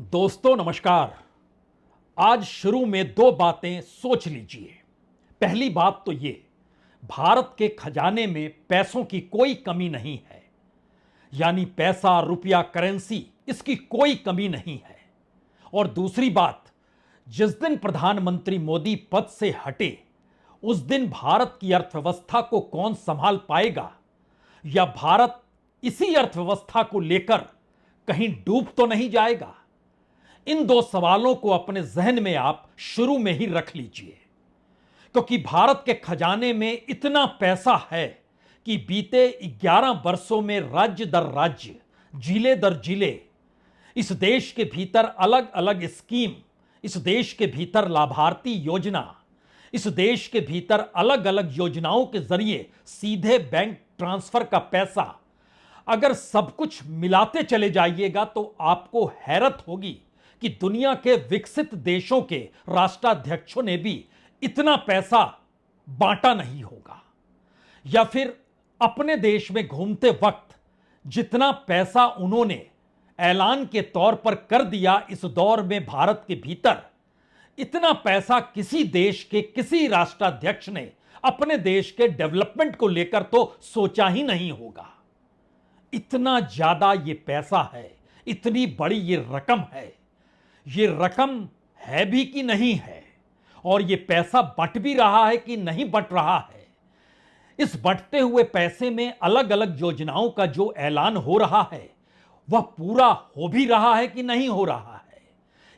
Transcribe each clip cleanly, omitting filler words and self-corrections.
दोस्तों नमस्कार। आज शुरू में दो बातें सोच लीजिए। पहली बात तो ये, भारत के खजाने में पैसों की कोई कमी नहीं है, यानी पैसा रुपया करेंसी इसकी कोई कमी नहीं है। और दूसरी बात, जिस दिन प्रधानमंत्री मोदी पद से हटे उस दिन भारत की अर्थव्यवस्था को कौन संभाल पाएगा, या भारत इसी अर्थव्यवस्था को लेकर कहीं डूब तो नहीं जाएगा। इन दो सवालों को अपने जहन में आप शुरू में ही रख लीजिए, क्योंकि भारत के खजाने में इतना पैसा है कि बीते 11 वर्षों में राज्य दर राज्य, जिले दर जिले, इस देश के भीतर अलग अलग स्कीम, इस देश के भीतर लाभार्थी योजना, इस देश के भीतर अलग अलग योजनाओं के जरिए सीधे बैंक ट्रांसफर का पैसा, अगर सब कुछ मिलाते चले जाइएगा तो आपको हैरत होगी कि दुनिया के विकसित देशों के राष्ट्राध्यक्षों ने भी इतना पैसा बांटा नहीं होगा। या फिर अपने देश में घूमते वक्त जितना पैसा उन्होंने ऐलान के तौर पर कर दिया इस दौर में भारत के भीतर, इतना पैसा किसी देश के किसी राष्ट्राध्यक्ष ने अपने देश के डेवलपमेंट को लेकर तो सोचा ही नहीं होगा। इतना ज्यादा ये पैसा है, इतनी बड़ी ये रकम है। ये रकम है भी कि नहीं है, और ये पैसा बंट भी रहा है कि नहीं बंट रहा है। इस बंटते हुए पैसे में अलग अलग योजनाओं का जो ऐलान हो रहा है वह पूरा हो भी रहा है कि नहीं हो रहा है,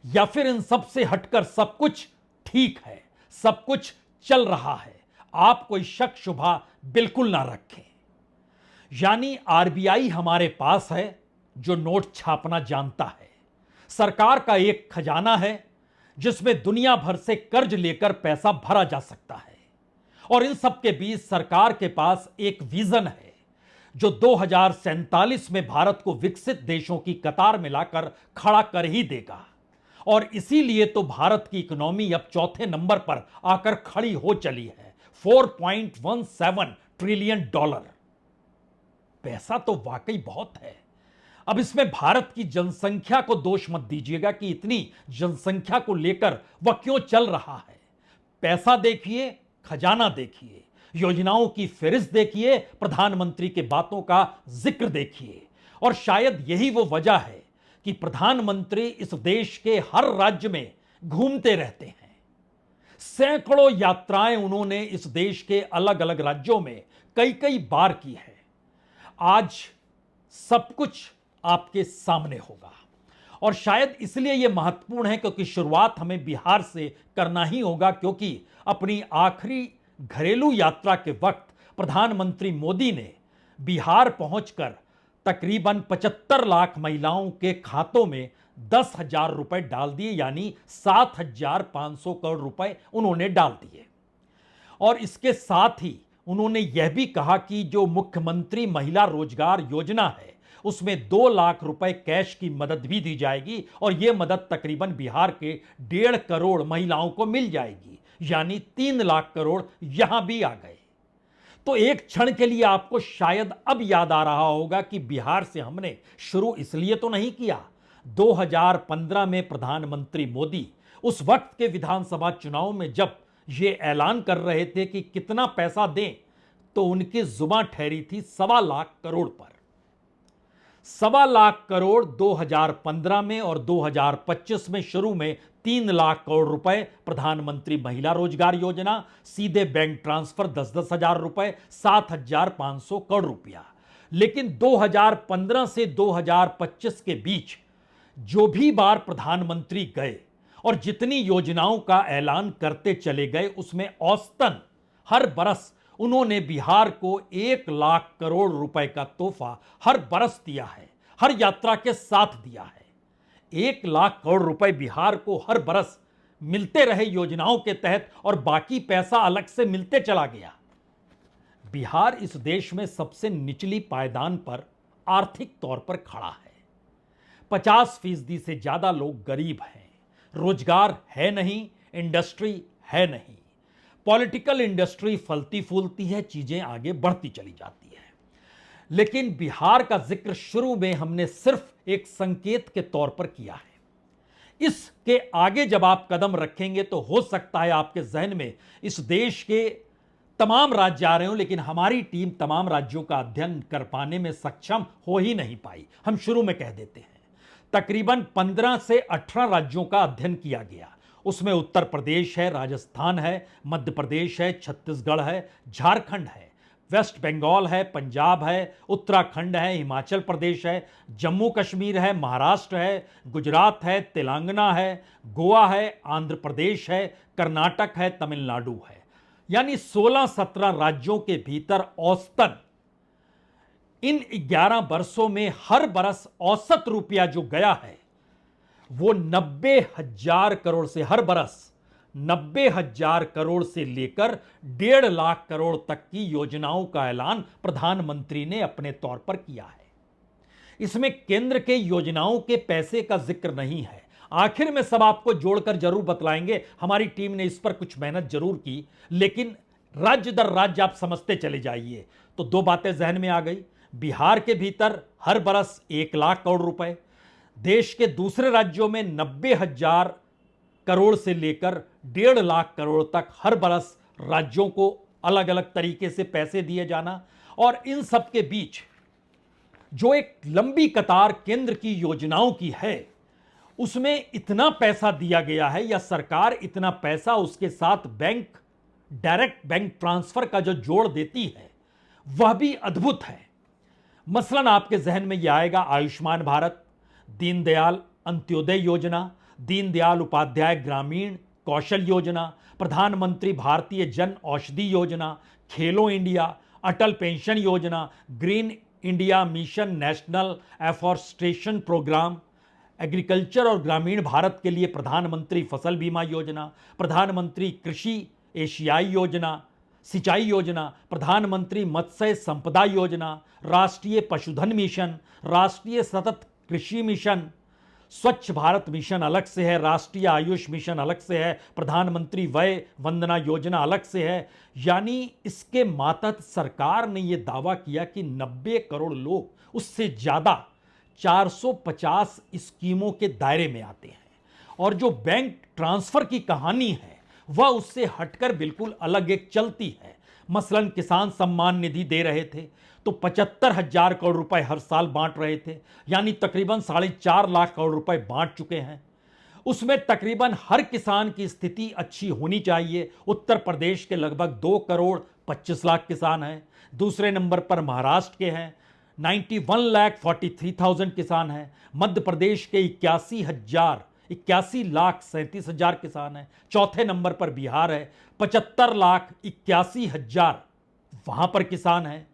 या फिर इन सब से हटकर सब कुछ ठीक है, सब कुछ चल रहा है। आप कोई शक शुबा बिल्कुल ना रखें। यानी आरबीआई हमारे पास है जो नोट छापना जानता है, सरकार का एक खजाना है जिसमें दुनिया भर से कर्ज लेकर पैसा भरा जा सकता है, और इन सब के बीच सरकार के पास एक विजन है जो 2047 में भारत को विकसित देशों की कतार में लाकर खड़ा कर ही देगा। और इसीलिए तो भारत की इकोनॉमी अब चौथे नंबर पर आकर खड़ी हो चली है, $4.17 ट्रिलियन। पैसा तो वाकई बहुत है। अब इसमें भारत की जनसंख्या को दोष मत दीजिएगा कि इतनी जनसंख्या को लेकर वह क्यों चल रहा है। पैसा देखिए, खजाना देखिए, योजनाओं की फहरिस्त देखिए, प्रधानमंत्री के बातों का जिक्र देखिए। और शायद यही वो वजह है कि प्रधानमंत्री इस देश के हर राज्य में घूमते रहते हैं। सैकड़ों यात्राएं उन्होंने इस देश के अलग अलग राज्यों में कई कई बार की है। आज सब कुछ आपके सामने होगा, और शायद इसलिए यह महत्वपूर्ण है क्योंकि शुरुआत हमें बिहार से करना ही होगा, क्योंकि अपनी आखिरी घरेलू यात्रा के वक्त प्रधानमंत्री मोदी ने बिहार पहुंचकर तकरीबन 75 लाख महिलाओं के खातों में 10,000 रुपए डाल दिए, यानी 7,500 करोड़ रुपए उन्होंने डाल दिए। और इसके साथ ही उन्होंने यह भी कहा कि जो मुख्यमंत्री महिला रोजगार योजना है उसमें 2 लाख रुपए कैश की मदद भी दी जाएगी, और यह मदद तकरीबन बिहार के 1.5 करोड़ महिलाओं को मिल जाएगी, यानी 3 लाख करोड़ यहां भी आ गए। तो एक क्षण के लिए आपको शायद अब याद आ रहा होगा कि बिहार से हमने शुरू इसलिए तो नहीं किया। 2015 में प्रधानमंत्री मोदी उस वक्त के विधानसभा चुनाव में जब ये ऐलान कर रहे थे कि कितना पैसा दें, तो उनकी जुबान ठहरी थी 1.25 लाख करोड़ पर। 1.25 लाख करोड़ 2015 में, और 2025 में शुरू में 3 लाख करोड़ रुपए प्रधानमंत्री महिला रोजगार योजना, सीधे बैंक ट्रांसफर 10-10 हजार रुपए, 7,500 करोड़ रुपया। लेकिन 2015 से 2025 के बीच जो भी बार प्रधानमंत्री गए और जितनी योजनाओं का ऐलान करते चले गए, उसमें औसतन हर बरस उन्होंने बिहार को 1 लाख करोड़ रुपए का तोहफा हर बरस दिया है, हर यात्रा के साथ दिया है। 1 लाख करोड़ रुपए बिहार को हर बरस मिलते रहे योजनाओं के तहत, और बाकी पैसा अलग से मिलते चला गया। बिहार इस देश में सबसे निचली पायदान पर आर्थिक तौर पर खड़ा है। 50% से ज्यादा लोग गरीब हैं, रोजगार है नहीं, इंडस्ट्री है नहीं, पॉलिटिकल इंडस्ट्री फलती फूलती है, चीजें आगे बढ़ती चली जाती है। लेकिन बिहार का जिक्र शुरू में हमने सिर्फ एक संकेत के तौर पर किया है। इसके आगे जब आप कदम रखेंगे तो हो सकता है आपके जहन में इस देश के तमाम राज्य आ रहे हो, लेकिन हमारी टीम तमाम राज्यों का अध्ययन कर पाने में सक्षम हो ही नहीं पाई। हम शुरू में कह देते हैं तकरीबन 15 से 18 राज्यों का अध्ययन किया गया। उसमें उत्तर प्रदेश है, राजस्थान है, मध्य प्रदेश है, छत्तीसगढ़ है, झारखंड है, वेस्ट बंगाल है, पंजाब है, उत्तराखंड है, हिमाचल प्रदेश है, जम्मू कश्मीर है, महाराष्ट्र है, गुजरात है, तेलंगाना है, गोवा है, आंध्र प्रदेश है, कर्नाटक है, तमिलनाडु है। यानी 16-17 राज्यों के भीतर औसतन इन 11 वर्षों में हर बरस औसत रुपया जो गया है वो 90,000 करोड़ से, हर बरस 90,000 करोड़ से लेकर 1.5 लाख करोड़ तक की योजनाओं का ऐलान प्रधानमंत्री ने अपने तौर पर किया है। इसमें केंद्र के योजनाओं के पैसे का जिक्र नहीं है। आखिर में सब आपको जोड़कर जरूर बतलाएंगे, हमारी टीम ने इस पर कुछ मेहनत जरूर की, लेकिन राज्य दर राज्य आप समझते चले जाइए तो दो बातें जहन में आ गई। बिहार के भीतर हर बरस 1 लाख करोड़ रुपए, देश के दूसरे राज्यों में 90,000 करोड़ से लेकर 1.5 लाख करोड़ तक हर बरस राज्यों को अलग अलग तरीके से पैसे दिए जाना, और इन सब के बीच जो एक लंबी कतार केंद्र की योजनाओं की है उसमें इतना पैसा दिया गया है, या सरकार इतना पैसा उसके साथ बैंक डायरेक्ट बैंक ट्रांसफर का जो जोड़ देती है वह भी अद्भुत है। मसलन आपके जहन में यह आएगा आयुष्मान भारत, दीनदयाल अंत्योदय योजना, दीनदयाल उपाध्याय ग्रामीण कौशल योजना, प्रधानमंत्री भारतीय जन औषधि योजना, खेलो इंडिया, अटल पेंशन योजना, green India mission, national afforestation programme, agriculture और ग्रामीण भारत के लिए प्रधानमंत्री फसल बीमा योजना, प्रधानमंत्री कृषि एशियाई योजना, सिंचाई योजना, प्रधानमंत्री मत्स्य संपदा योजना, राष्ट्रीय पशुधन मिशन, राष्ट्रीय सतत कृषि मिशन, स्वच्छ भारत मिशन अलग से है, राष्ट्रीय आयुष मिशन अलग से है, प्रधानमंत्री वय वंदना योजना अलग से है। यानी इसके मातहत सरकार ने यह दावा किया कि 90 करोड़ लोग, उससे ज्यादा 450 स्कीमों के दायरे में आते हैं। और जो बैंक ट्रांसफर की कहानी है वह उससे हटकर बिल्कुल अलग एक चलती है। मसलन किसान सम्मान निधि दे रहे थे तो 75,000 करोड़ रुपए हर साल बांट रहे थे, यानी तकरीबन 4.5 लाख करोड़ रुपए बांट चुके हैं। उसमें तकरीबन हर किसान की स्थिति अच्छी होनी चाहिए। उत्तर प्रदेश के लगभग 2 करोड़ 25 लाख किसान हैं। दूसरे नंबर पर महाराष्ट्र के हैं, 91,43,000 किसान हैं। मध्य प्रदेश के 81,37,37,37,000 किसान हैं। चौथे नंबर पर बिहार है, 75,81,000 वहां पर किसान हैं।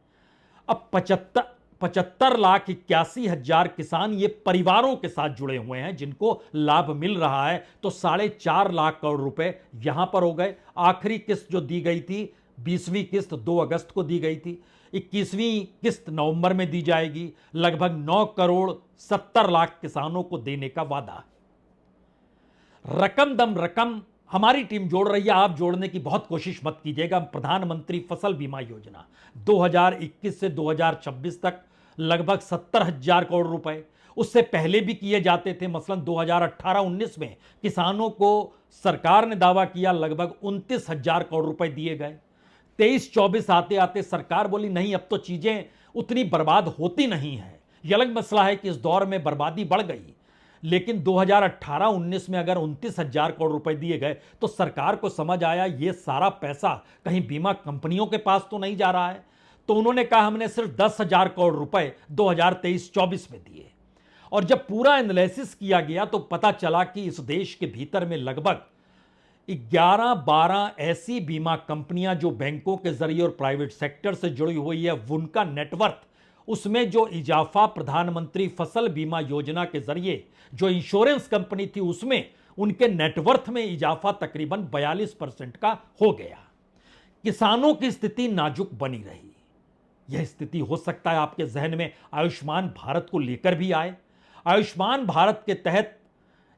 अब 75,81,000 किसान ये परिवारों के साथ जुड़े हुए हैं जिनको लाभ मिल रहा है, तो 4.5 लाख करोड़ रुपए यहां पर हो गए। आखिरी किस्त जो दी गई थी 20वीं किस्त 2 अगस्त को दी गई थी, 21वीं किस्त नवंबर में दी जाएगी। लगभग 9 करोड़ 70 लाख किसानों को देने का वादा है। रकम दम रकम हमारी टीम जोड़ रही है, आप जोड़ने की बहुत कोशिश मत कीजिएगा। प्रधानमंत्री फसल बीमा योजना 2021 से 2026 तक लगभग 70,000 करोड़ रुपए, उससे पहले भी किए जाते थे। मसलन 2018-19 में किसानों को सरकार ने दावा किया लगभग 29,000 करोड़ रुपए दिए गए। 23-24 आते आते सरकार बोली नहीं, अब तो चीजें उतनी बर्बाद होती नहीं है। यह अलग मसला है कि इस दौर में बर्बादी बढ़ गई, लेकिन 2018-19 में अगर 29,000 करोड़ रुपए दिए गए तो सरकार को समझ आया ये सारा पैसा कहीं बीमा कंपनियों के पास तो नहीं जा रहा है, तो उन्होंने कहा हमने सिर्फ 10,000 करोड़ रुपए 2023-24 में दिए। और जब पूरा एनालिसिस किया गया तो पता चला कि इस देश के भीतर में लगभग 11-12 ऐसी बीमा कंपनियां जो बैंकों के जरिए और प्राइवेट सेक्टर से जुड़ी हुई है, उनका नेटवर्थ, उसमें जो इजाफा प्रधानमंत्री फसल बीमा योजना के जरिए जो इंश्योरेंस कंपनी थी उसमें उनके नेटवर्थ में इजाफा तकरीबन 42% का हो गया। किसानों की स्थिति नाजुक बनी रही। यह स्थिति हो सकता है आपके जहन में आयुष्मान भारत को लेकर भी आए। आयुष्मान भारत के तहत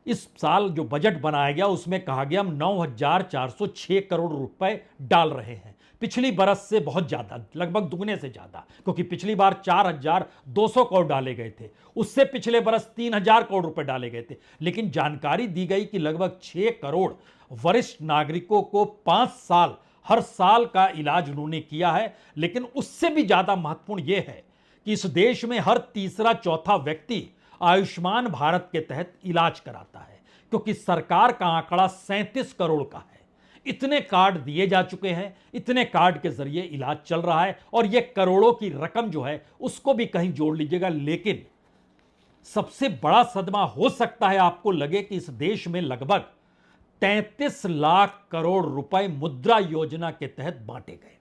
इस साल जो बजट बनाया गया उसमें कहा गया हम 9,406 करोड़ रुपए डाल रहे हैं। पिछली बरस से बहुत ज्यादा, लगभग दुगने से ज्यादा, क्योंकि पिछली बार 4,200 करोड़ डाले गए थे, उससे पिछले बरस 3,000 करोड़ रुपए डाले गए थे। लेकिन जानकारी दी गई कि लगभग 6 करोड़ वरिष्ठ नागरिकों को 5 साल हर साल का इलाज उन्होंने किया है। लेकिन उससे भी ज्यादा महत्वपूर्ण यह है कि इस देश में हर तीसरा चौथा व्यक्ति आयुष्मान भारत के तहत इलाज कराता है, क्योंकि सरकार का आंकड़ा 37 करोड़ का है। इतने कार्ड दिए जा चुके हैं, इतने कार्ड के जरिए इलाज चल रहा है, और यह करोड़ों की रकम जो है उसको भी कहीं जोड़ लीजिएगा। लेकिन सबसे बड़ा सदमा हो सकता है आपको लगे कि इस देश में लगभग 33 लाख करोड़ रुपए मुद्रा योजना के तहत बांटे गए।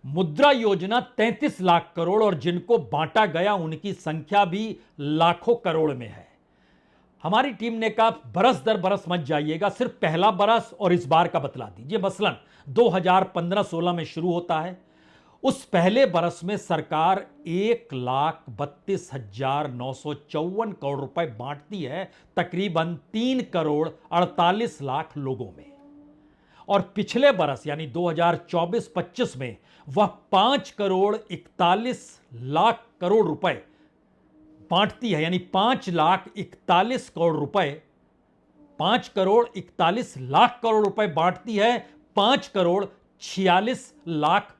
मुद्रा योजना 33 लाख करोड़, और जिनको बांटा गया उनकी संख्या भी लाखों करोड़ में है। हमारी टीम ने कहा बरस दर बरस मत जाइएगा, सिर्फ पहला बरस और इस बार का बतला दीजिए। मसलन 2015-16 में शुरू होता है, उस पहले बरस में सरकार 1,32,954 करोड़ रुपए बांटती है तकरीबन 3 करोड़ 48 लाख लोगों में। और पिछले बरस यानी 2024-25 में वह 5 करोड़ 41 लाख करोड़ रुपए बांटती है, यानी 5,41 करोड़ रुपए, 5 करोड़ 41 लाख करोड़ रुपए बांटती है 5 करोड़ 46 लाख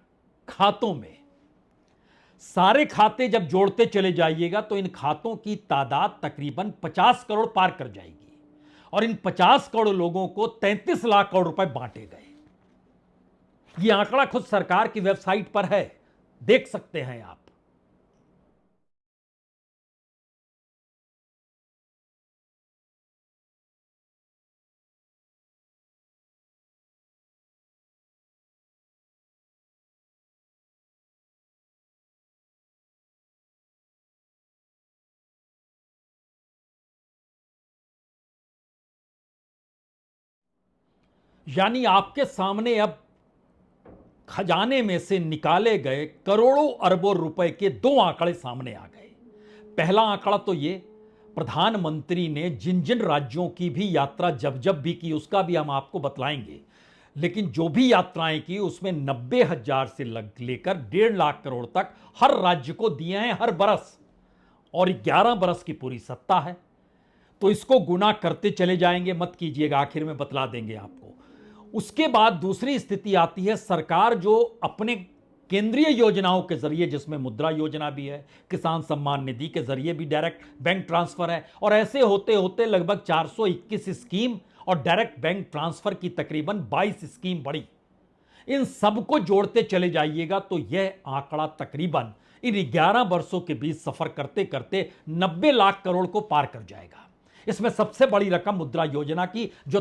खातों में। सारे खाते जब जोड़ते चले जाइएगा तो इन खातों की तादाद तकरीबन 50 करोड़ पार कर जाएगी, और इन 50 करोड़ लोगों को 33 लाख करोड़ रुपए बांटे गए। यह आंकड़ा खुद सरकार की वेबसाइट पर है, देख सकते हैं आप। यानी आपके सामने अब खजाने में से निकाले गए करोड़ों अरबों रुपए के दो आंकड़े सामने आ गए। पहला आंकड़ा तो ये, प्रधानमंत्री ने जिन जिन राज्यों की भी यात्रा जब जब भी की उसका भी हम आपको बतलाएंगे, लेकिन जो भी यात्राएं की उसमें 90,000 से लेकर 1.5 लाख करोड़ तक हर राज्य को दिए हैं हर बरस, और 11 बरस की पूरी सत्ता है। तो इसको गुना करते चले जाएंगे, मत कीजिएगा, आखिर में बतला देंगे आपको। उसके बाद दूसरी स्थिति आती है, सरकार जो अपने केंद्रीय योजनाओं के जरिए, जिसमें मुद्रा योजना भी है, किसान सम्मान निधि के जरिए भी डायरेक्ट बैंक ट्रांसफर है, और ऐसे होते होते लगभग 421 स्कीम और डायरेक्ट बैंक ट्रांसफर की तकरीबन 22 स्कीम बढ़ी। इन सबको जोड़ते चले जाइएगा तो यह आंकड़ा तकरीबन इन 11 वर्षों के बीच सफर करते करते 90 लाख करोड़ को पार कर जाएगा। इसमें सबसे बड़ी रकम मुद्रा योजना की जो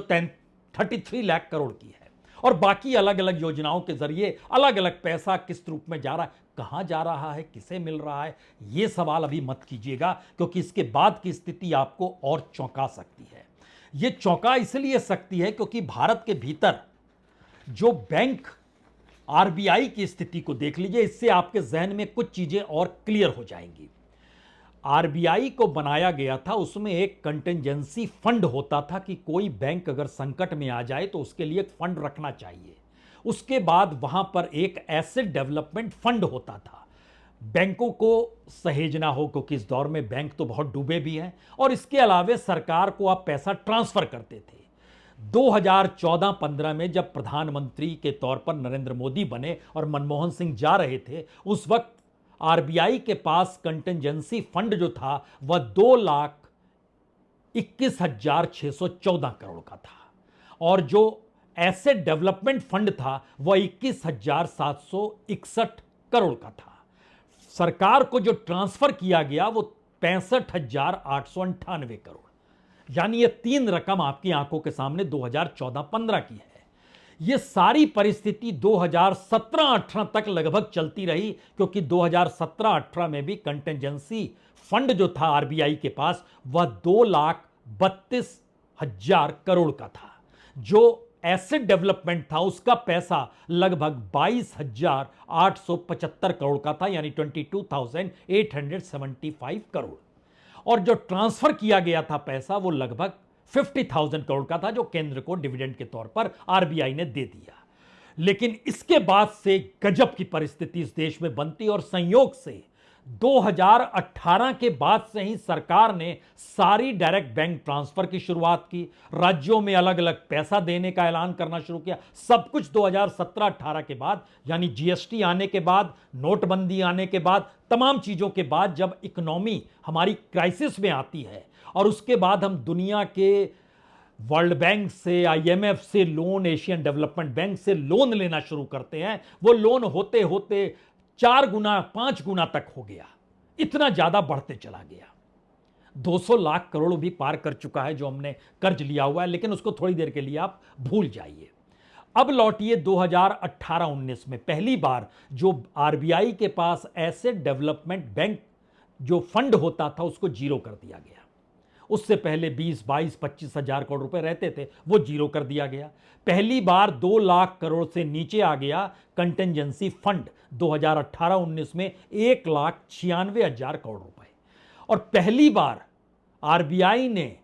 33 लाख करोड़ की है, और बाकी अलग अलग योजनाओं के जरिए अलग अलग पैसा किस रूप में जा रहा है, कहां जा रहा है, किसे मिल रहा है, यह सवाल अभी मत कीजिएगा, क्योंकि इसके बाद की स्थिति आपको और चौंका सकती है। यह चौंका इसलिए सकती है क्योंकि भारत के भीतर जो बैंक आरबीआई की स्थिति को देख लीजिए, इससे आपके जहन में कुछ चीजें और क्लियर हो जाएंगी। आरबीआई को बनाया गया था, उसमें एक कंटिजेंसी फंड होता था कि कोई बैंक अगर संकट में आ जाए तो उसके लिए एक फंड रखना चाहिए। उसके बाद वहां पर एक एसेट डेवलपमेंट फंड होता था, बैंकों को सहेजना हो, क्योंकि इस दौर में बैंक तो बहुत डूबे भी हैं, और इसके अलावे सरकार को आप पैसा ट्रांसफर करते थे। 2014-15 में जब प्रधानमंत्री के तौर पर नरेंद्र मोदी बने और मनमोहन सिंह जा रहे थे, उस वक्त आरबीआई के पास कंटिजेंसी फंड जो था वह 2,21,614 करोड़ का था, और जो एसेट डेवलपमेंट फंड था वह 21,761 करोड़ का था। सरकार को जो ट्रांसफर किया गया वो 65,898 करोड़, यानी ये तीन रकम आपकी आंखों के सामने 2014-15 की है। ये सारी परिस्थिति 2017-18 तक लगभग चलती रही, क्योंकि 2017-18 में भी कंटिजेंसी फंड जो था आरबीआई के पास वह 2,32,000 करोड़ का था। जो एसेट डेवलपमेंट था उसका पैसा लगभग 22,875 करोड़ का था, यानी 22,875 करोड़, और जो ट्रांसफर किया गया था पैसा वो लगभग 50,000 करोड़ का था, जो केंद्र को डिविडेंड के तौर पर आरबीआई ने दे दिया। लेकिन इसके बाद से गजब की परिस्थिति इस देश में बनती और संयोग से 2018 के बाद से ही सरकार ने सारी डायरेक्ट बैंक ट्रांसफर की शुरुआत की, राज्यों में अलग अलग पैसा देने का ऐलान करना शुरू किया। सब कुछ 2017-18 के बाद, यानी जीएसटी आने के बाद, नोटबंदी आने के बाद, तमाम चीजों के बाद जब इकोनॉमी हमारी क्राइसिस में आती है और उसके बाद हम दुनिया के वर्ल्ड बैंक से, आईएमएफ से लोन, एशियन डेवलपमेंट बैंक से लोन लेना शुरू करते हैं, वो लोन होते होते 4 गुना 5 गुना तक हो गया, इतना ज्यादा बढ़ते चला गया। 200 लाख करोड़ भी पार कर चुका है जो हमने कर्ज लिया हुआ है, लेकिन उसको थोड़ी देर के लिए आप भूल जाइए। अब लौटिए 2018-19 में पहली बार जो आरबीआई के पास एसेट डेवलपमेंट बैंक जो फंड होता था उसको जीरो कर दिया गया। उससे पहले 20, 22, 25 हजार करोड़ रुपए रहते थे, वो जीरो कर दिया गया। पहली बार 2 लाख करोड़ से नीचे आ गया कंटेंजेंसी फंड 2018-19 में 1,96,000 करोड़ रुपए। और पहली बार आरबीआई ने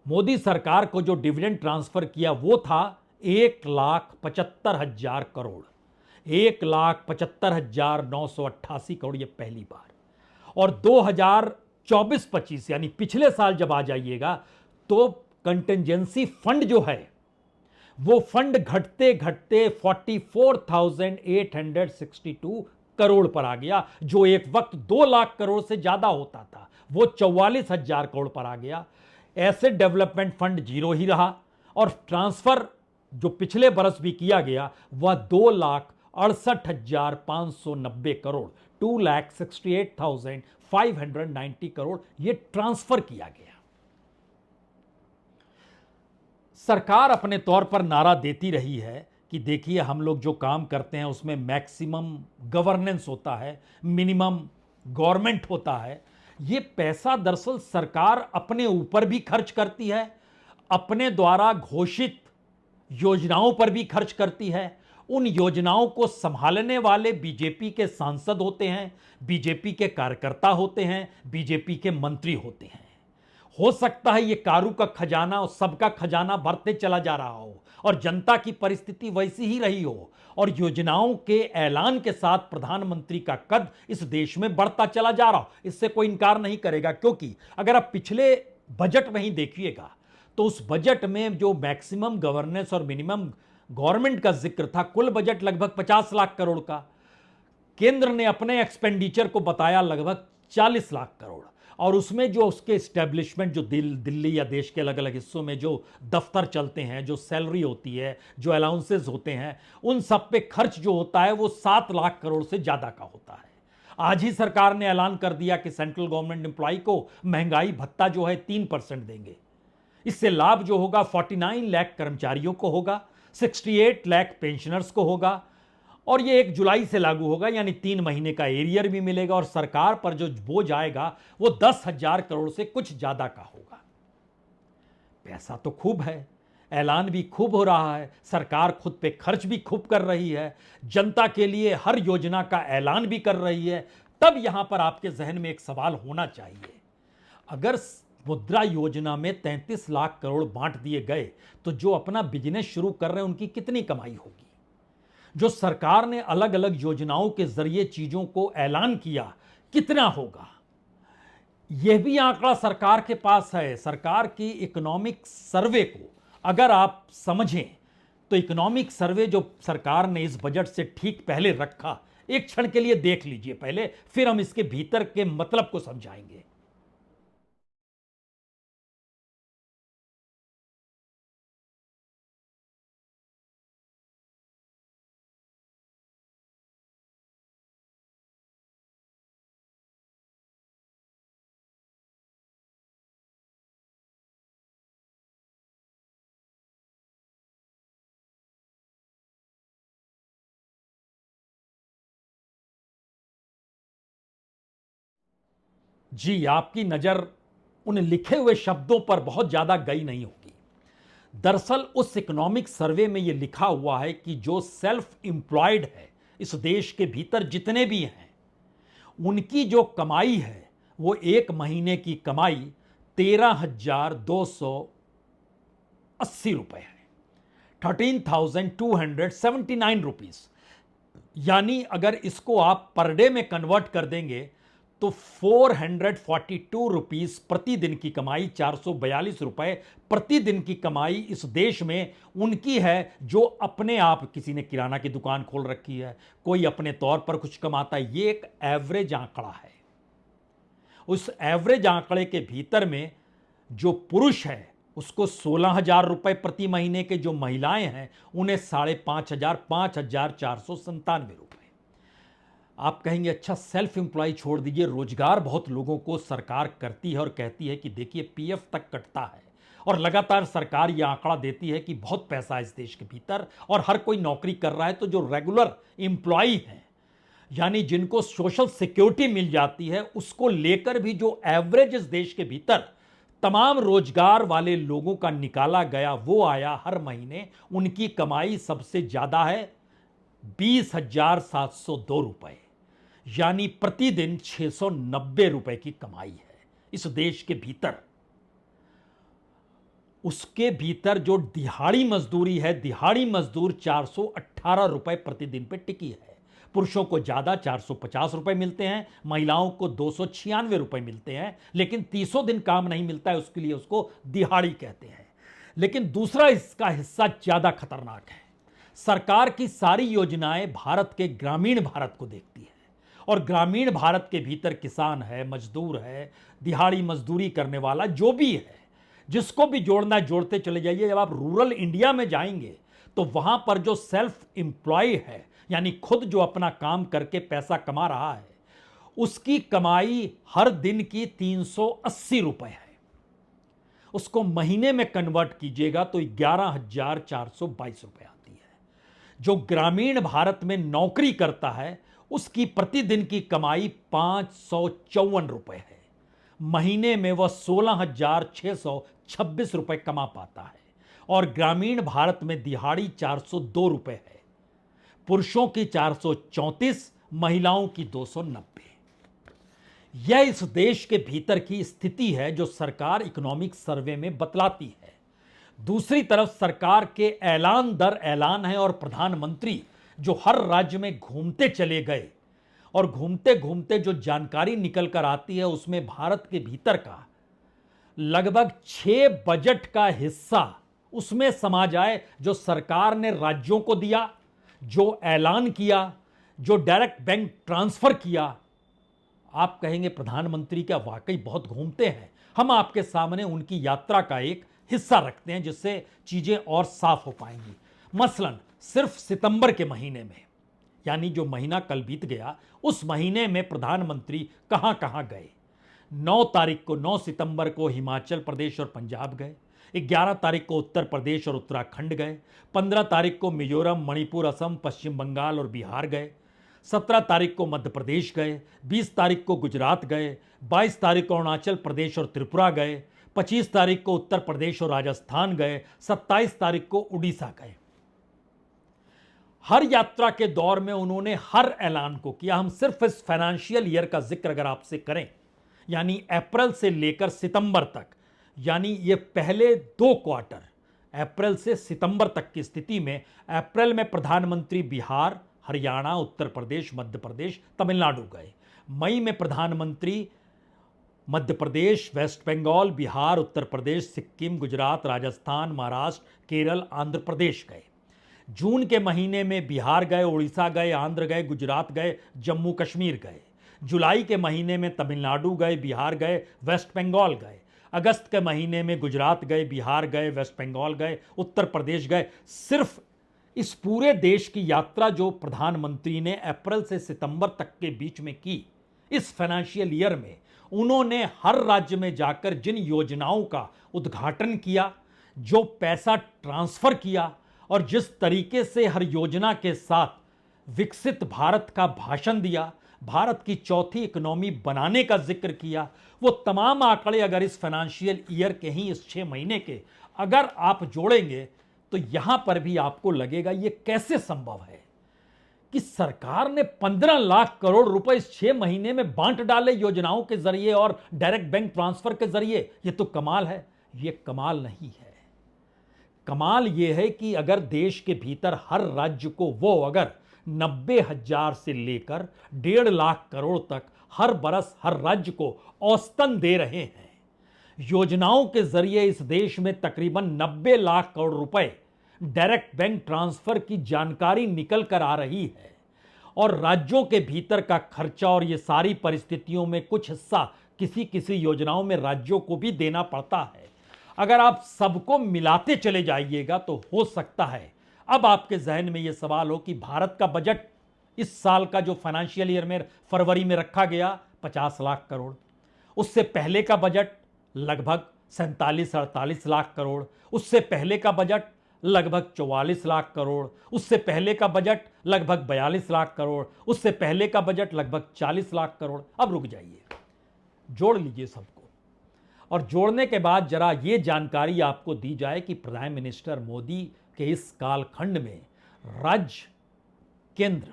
मोदी सरकार को जो डिविडेंड ट्रांसफर किया वो था 1,75,000 करोड़, 1,75,988 करोड़, ये पहली बार। और 2024-25 यानी पिछले साल जब आ जाइएगा तो कंटेंजेंसी फंड जो है वो फंड घटते घटते 44,862 करोड़ पर आ गया, जो एक वक्त 2 लाख करोड़ से ज्यादा होता था वो 44,000 करोड़ पर आ गया। एसेट डेवलपमेंट फंड जीरो ही रहा और ट्रांसफर जो पिछले बरस भी किया गया वह 2,68,590 करोड़, 2,68,590 करोड़ ये ट्रांसफर किया गया। सरकार अपने तौर पर नारा देती रही है कि देखिए हम लोग जो काम करते हैं उसमें मैक्सिमम गवर्नेंस होता है, मिनिमम गवर्नमेंट होता है। ये पैसा दरअसल सरकार अपने ऊपर भी खर्च करती है, अपने द्वारा घोषित योजनाओं पर भी खर्च करती है। उन योजनाओं को संभालने वाले बीजेपी के सांसद होते हैं, बीजेपी के कार्यकर्ता होते हैं, बीजेपी के मंत्री होते हैं। हो सकता है ये कारू का खजाना और सबका खजाना भरते चला जा रहा हो और जनता की परिस्थिति वैसी ही रही हो और योजनाओं के ऐलान के साथ प्रधानमंत्री का कद इस देश में बढ़ता चला जा रहा हो, इससे कोई इनकार नहीं करेगा। क्योंकि अगर आप पिछले बजट में ही देखिएगा तो उस बजट में जो मैक्सिमम गवर्नेंस और मिनिमम गवर्नमेंट का जिक्र था, कुल बजट लगभग 50 लाख करोड़ का, केंद्र ने अपने एक्सपेंडिचर को बताया लगभग 40 लाख करोड़। और उसमें जो उसके एस्टेब्लिशमेंट जो दिल्ली या देश के अलग अलग हिस्सों में जो दफ्तर चलते हैं, जो सैलरी होती है, जो अलाउंसेस होते हैं, उन सब पे खर्च जो होता है वो 7 लाख करोड़ से ज़्यादा का होता है। आज ही सरकार ने ऐलान कर दिया कि सेंट्रल गवर्नमेंट एम्प्लॉय को महंगाई भत्ता जो है 3% देंगे। इससे लाभ जो होगा 49 लाख कर्मचारियों को होगा, 68 लाख पेंशनर्स को होगा और ये 1 जुलाई से लागू होगा, यानी 3 महीने का एरियर भी मिलेगा और सरकार पर जो बोझ आएगा वो 10,000 करोड़ से कुछ ज्यादा का होगा। पैसा तो खूब है, ऐलान भी खूब हो रहा है, सरकार खुद पे खर्च भी खूब कर रही है, जनता के लिए हर योजना का ऐलान भी कर रही है। तब यहां पर आपके जहन में एक सवाल होना चाहिए, अगर मुद्रा योजना में 33 लाख करोड़ बांट दिए गए तो जो अपना बिजनेस शुरू कर रहे हैं उनकी कितनी कमाई होगी? जो सरकार ने अलग अलग योजनाओं के जरिए चीजों को ऐलान किया कितना होगा? यह भी आंकड़ा सरकार के पास है। सरकार की इकोनॉमिक सर्वे को अगर आप समझें तो इकोनॉमिक सर्वे जो सरकार ने इस बजट से ठीक पहले रखा, एक क्षण के लिए देख लीजिए पहले, फिर हम इसके भीतर के मतलब को समझाएंगे। जी, आपकी नजर उन लिखे हुए शब्दों पर बहुत ज्यादा गई नहीं होगी। दरअसल उस इकोनॉमिक सर्वे में यह लिखा हुआ है कि जो सेल्फ एम्प्लॉयड है इस देश के भीतर जितने भी हैं, उनकी जो कमाई है वो 1 महीने की कमाई 13,280 रुपए है। 13,279 रुपीस। यानी अगर इसको आप पर डे में कन्वर्ट कर देंगे तो 442 रुपीस प्रतिदिन की कमाई, 442 रुपए प्रतिदिन की कमाई इस देश में उनकी है जो अपने आप, किसी ने किराना की दुकान खोल रखी है, कोई अपने तौर पर कुछ कमाता है। ये एक एवरेज आंकड़ा है। उस एवरेज आंकड़े के भीतर में जो पुरुष है उसको 16,000 रुपए प्रति महीने के, जो महिलाएं हैं उन्हें 5,500, 5,497 रुपए। आप कहेंगे अच्छा सेल्फ एम्प्लॉय छोड़ दीजिए, रोजगार बहुत लोगों को सरकार करती है और कहती है कि देखिए पीएफ तक कटता है, और लगातार सरकार यह आंकड़ा देती है कि बहुत पैसा है इस देश के भीतर और हर कोई नौकरी कर रहा है। तो जो रेगुलर एम्प्लॉय हैं, यानी जिनको सोशल सिक्योरिटी मिल जाती है, उसको लेकर भी जो एवरेज इस देश के भीतर तमाम रोजगार वाले लोगों का निकाला गया, वो आया हर महीने उनकी कमाई सबसे ज्यादा है 20,702 रुपए, यानी प्रतिदिन 690 रुपए की कमाई है इस देश के भीतर। उसके भीतर जो दिहाड़ी मजदूरी है, दिहाड़ी मजदूर 418 रुपए प्रतिदिन पे टिकी है। पुरुषों को ज्यादा 450 रुपए मिलते हैं, महिलाओं को 296 रुपए मिलते हैं, लेकिन 30 दिन काम नहीं मिलता है, उसके लिए उसको दिहाड़ी कहते हैं। लेकिन दूसरा इसका हिस्सा ज्यादा खतरनाक है। सरकार की सारी योजनाएं भारत के ग्रामीण भारत को देखती है, और ग्रामीण भारत के भीतर किसान है, मजदूर है, दिहाड़ी मजदूरी करने वाला जो भी है, जिसको भी जोड़ना है जोड़ते चले जाइए। जब आप रूरल इंडिया में जाएंगे तो वहां पर जो सेल्फ एम्प्लॉय है, यानी खुद जो अपना काम करके पैसा कमा रहा है, उसकी कमाई हर दिन की 380 रुपए है। उसको महीने में कन्वर्ट कीजिएगा तो 11,422 रुपए आती है। जो ग्रामीण भारत में नौकरी करता है उसकी प्रतिदिन की कमाई 554 रुपए है। महीने में वह 16,626 रुपए कमा पाता है, और ग्रामीण भारत में दिहाड़ी 402 रुपए है। पुरुषों की 434, महिलाओं की 290। यह इस देश के भीतर की स्थिति है जो सरकार इकोनॉमिक सर्वे में बतलाती है। दूसरी तरफ सरकार के ऐलान दर ऐलान है, और प्रधानमंत्री जो हर राज्य में घूमते चले गए, और घूमते घूमते जो जानकारी निकल कर आती है उसमें भारत के भीतर का लगभग 6 बजट का हिस्सा उसमें समा जाए, जो सरकार ने राज्यों को दिया, जो ऐलान किया, जो डायरेक्ट बैंक ट्रांसफर किया। आप कहेंगे प्रधानमंत्री क्या वाकई बहुत घूमते हैं? हम आपके सामने उनकी यात्रा का एक हिस्सा रखते हैं जिससे चीजें और साफ हो पाएंगी। मसलन सिर्फ सितंबर के महीने में, यानी जो महीना कल बीत गया, उस महीने में प्रधानमंत्री कहां कहां गए। 9 सितंबर को हिमाचल प्रदेश और पंजाब गए, 11 तारीख को उत्तर प्रदेश और उत्तराखंड गए, 15 तारीख को मिजोरम, मणिपुर, असम, पश्चिम बंगाल और बिहार गए, 17 तारीख को मध्य प्रदेश गए, 20 तारीख को गुजरात गए, 22 तारीख को अरुणाचल प्रदेश और त्रिपुरा गए, 25 तारीख को उत्तर प्रदेश और राजस्थान गए, 27 तारीख को उड़ीसा गए। हर यात्रा के दौर में उन्होंने हर ऐलान को किया। हम सिर्फ इस फाइनेंशियल ईयर का जिक्र अगर आपसे करें, यानी अप्रैल से लेकर सितंबर तक, यानी ये पहले 2 क्वार्टर, अप्रैल से सितंबर तक की स्थिति में, अप्रैल में प्रधानमंत्री बिहार, हरियाणा, उत्तर प्रदेश, मध्य प्रदेश, तमिलनाडु गए। मई में प्रधानमंत्री मध्य प्रदेश, वेस्ट बंगाल, बिहार, उत्तर प्रदेश, सिक्किम, गुजरात, राजस्थान, महाराष्ट्र, केरल, आंध्र प्रदेश गए। जून के महीने में बिहार गए, उड़ीसा गए, आंध्र गए, गुजरात गए, जम्मू कश्मीर गए। जुलाई के महीने में तमिलनाडु गए, बिहार गए, वेस्ट बंगाल गए। अगस्त के महीने में गुजरात गए, बिहार गए, वेस्ट बंगाल गए, उत्तर प्रदेश गए। सिर्फ इस पूरे देश की यात्रा जो प्रधानमंत्री ने अप्रैल से सितंबर तक के बीच में की, इस फाइनेंशियल ईयर में उन्होंने हर राज्य में जाकर जिन योजनाओं का उद्घाटन किया, जो पैसा ट्रांसफर किया, और जिस तरीके से हर योजना के साथ विकसित भारत का भाषण दिया, भारत की चौथी इकोनॉमी बनाने का जिक्र किया, वो तमाम आंकड़े अगर इस फाइनेंशियल ईयर के ही इस 6 महीने के अगर आप जोड़ेंगे तो यहां पर भी आपको लगेगा ये कैसे संभव है कि सरकार ने 15 लाख करोड़ रुपए इस 6 महीने में बांट डाले योजनाओं के जरिए और डायरेक्ट बैंक ट्रांसफर के जरिए। ये तो कमाल है। ये कमाल नहीं है। कमाल यह है कि अगर देश के भीतर हर राज्य को वो अगर 90,000 से लेकर 1.5 करोड़ तक हर बरस हर राज्य को औसतन दे रहे हैं, योजनाओं के जरिए इस देश में तकरीबन 90 लाख करोड़ रुपए डायरेक्ट बैंक ट्रांसफर की जानकारी निकल कर आ रही है, और राज्यों के भीतर का खर्चा और ये सारी परिस्थितियों में कुछ हिस्सा किसी किसी योजनाओं में राज्यों को भी देना पड़ता है। अगर आप सबको मिलाते चले जाइएगा तो हो सकता है अब आपके जहन में यह सवाल हो कि भारत का बजट इस साल का जो फाइनेंशियल ईयर में फरवरी में रखा गया 50 लाख करोड़, उससे पहले का बजट लगभग 47-48 लाख करोड़, उससे पहले का बजट लगभग 44 लाख करोड़, उससे पहले का बजट लगभग 42 लाख करोड़, उससे पहले का बजट लगभग 40 लाख करोड़। अब रुक जाइए, जोड़ लीजिए सबको, और जोड़ने के बाद जरा ये जानकारी आपको दी जाए कि प्राइम मिनिस्टर मोदी के इस कालखंड में राज्य, केंद्र,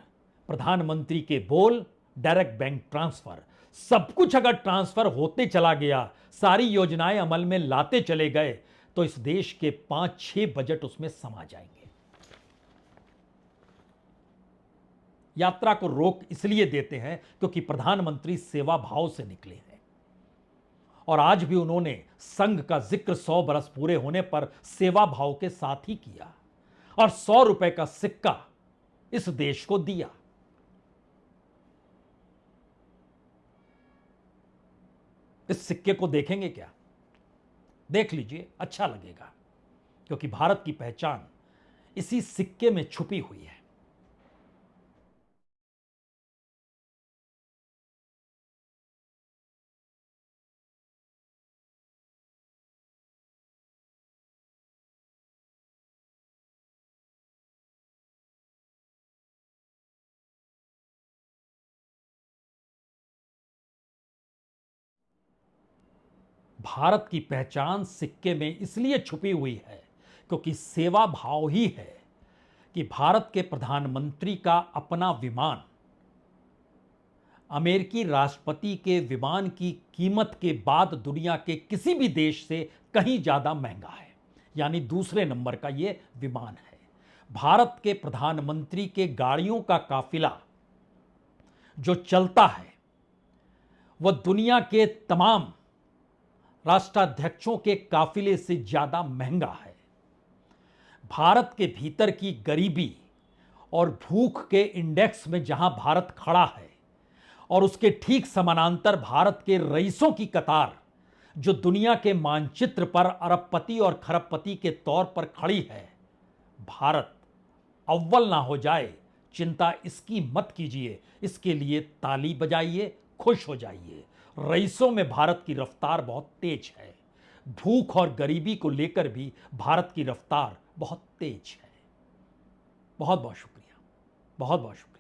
प्रधानमंत्री के बोल, डायरेक्ट बैंक ट्रांसफर, सब कुछ अगर ट्रांसफर होते चला गया, सारी योजनाएं अमल में लाते चले गए, तो इस देश के 5-6 बजट उसमें समा जाएंगे। यात्रा को रोक इसलिए देते हैं क्योंकि प्रधानमंत्री सेवा भाव से निकले हैं, और आज भी उन्होंने संघ का जिक्र 100 बरस पूरे होने पर सेवा भाव के साथ ही किया, और 100 रुपए का सिक्का इस देश को दिया। इस सिक्के को देखेंगे क्या? देख लीजिए, अच्छा लगेगा, क्योंकि भारत की पहचान इसी सिक्के में छुपी हुई है। भारत की पहचान सिक्के में इसलिए छुपी हुई है क्योंकि सेवा भाव ही है कि भारत के प्रधानमंत्री का अपना विमान अमेरिकी राष्ट्रपति के विमान की कीमत के बाद दुनिया के किसी भी देश से कहीं ज्यादा महंगा है, यानी दूसरे नंबर का यह विमान है। भारत के प्रधानमंत्री के गाड़ियों का काफिला जो चलता है वह दुनिया के तमाम राष्ट्राध्यक्षों के काफिले से ज्यादा महंगा है। भारत के भीतर की गरीबी और भूख के इंडेक्स में जहां भारत खड़ा है, और उसके ठीक समानांतर भारत के रईसों की कतार जो दुनिया के मानचित्र पर अरबपति और खरबपति के तौर पर खड़ी है, भारत अव्वल ना हो जाए, चिंता इसकी मत कीजिए। इसके लिए ताली बजाइए, खुश हो जाइए। रईसों में भारत की रफ्तार बहुत तेज है, भूख और गरीबी को लेकर भी भारत की रफ्तार बहुत तेज है। बहुत बहुत शुक्रिया, बहुत बहुत शुक्रिया।